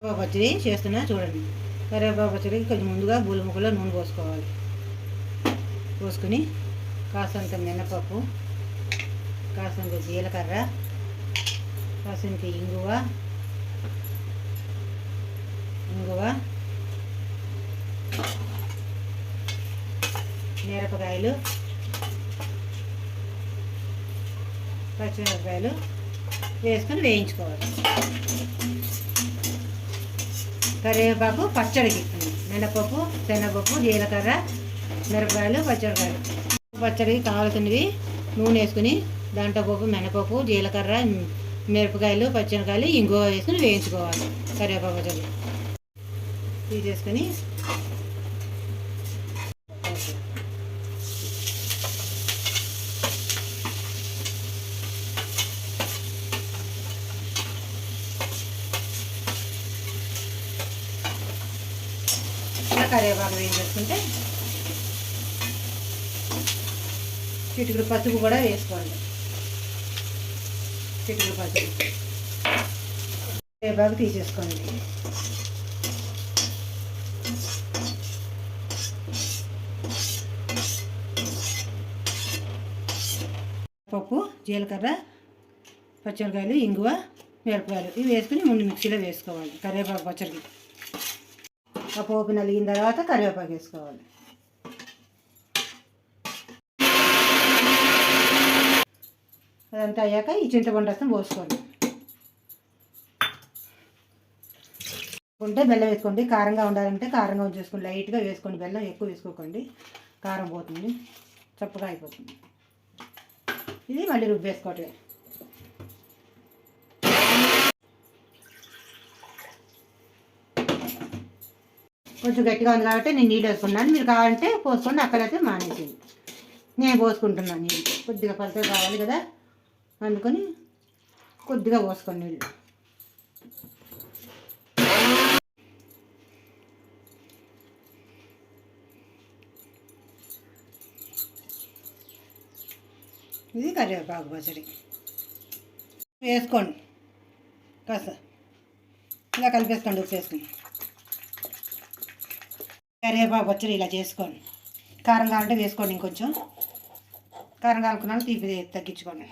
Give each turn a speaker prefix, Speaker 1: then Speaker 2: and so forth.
Speaker 1: కరివేపాకు పచ్చడి చేస్తున్నా చూడండి. కరివేపాకు పచ్చడికి కొంచెం ముందుగా బూల ముక్కలో నూనె పోసుకోవాలి. పోసుకుని కాసంత మినపప్పు, కాసంత జీలకర్ర, కాసంత ఇంగువ, మిరపకాయలు, పచ్చిమిరపకాయలు వేసుకొని వేయించుకోవాలి. కరివేపాకు పచ్చడికి మినపప్పు, శనగపప్పు, జీలకర్ర, మిరపకాయలు, పచ్చిమిరపకాయలు. పచ్చడికి కావాల్సినవి నూనె వేసుకుని దాంట్లో పప్పు, మినపప్పు, జీలకర్ర, మిరపకాయలు, పచ్చిమిరపకాయలు, ఇంగువ వేసుకుని వేయించుకోవాలి. కరివేపాకు పచ్చడి తీసేసుకొని కరివేపాకు వేయించుకుంటే చిటికెడు పసుపు కూడా వేసుకోండి. చిటికెడు పసుపు, కరివేపాకు తీసేసుకోండి. పప్పు, జీలకర్ర, పచ్చిమిరపకాయలు, ఇంగువ, మిరపకాయలు ఇవి వేసుకుని ముందు మిక్సీలో వేసుకోవాలి. కరివేపాకు పచ్చడికి ఆ పోపు నలిగిన తర్వాత కరివేపాకు వేసుకోవాలి. అదంతా అయ్యాక ఈ చింతపండు రసం పోసుకోండి. ఉంటే బెల్లం వేసుకోండి. కారంగా ఉండాలంటే కారంగా ఉంచేసుకోండి. లైట్గా వేసుకోండి. బెల్లం ఎక్కువ వేసుకోకండి, కారం పోతుంది, చప్పగా అయిపోతుంది. ఇది మళ్ళీ రుబ్బేసుకోవటమే. కొంచెం గట్టిగా ఉంది కాబట్టి నేను నీళ్ళు వేసుకున్నాను. మీరు కావాలంటే పోసుకోండి, అక్కడైతే మానేసింది. నేను పోసుకుంటున్నాను నీళ్ళు. కొద్దిగా పలసగా కావాలి కదా, అందుకని కొద్దిగా పోసుకోండి నీళ్ళు. ఇది కరివేపాకు పచ్చడి వేసుకోండి. కాస్త ఇలా కలిపేసుకోండి, ఉప్పు వేసుకుని. కరివేపాకు పచ్చడి ఇలా చేసుకోండి. కారం కావాలంటే వేసుకోండి, ఇంకొంచెం కారం కానుకున్నాను, తీపి తగ్గించుకోండి.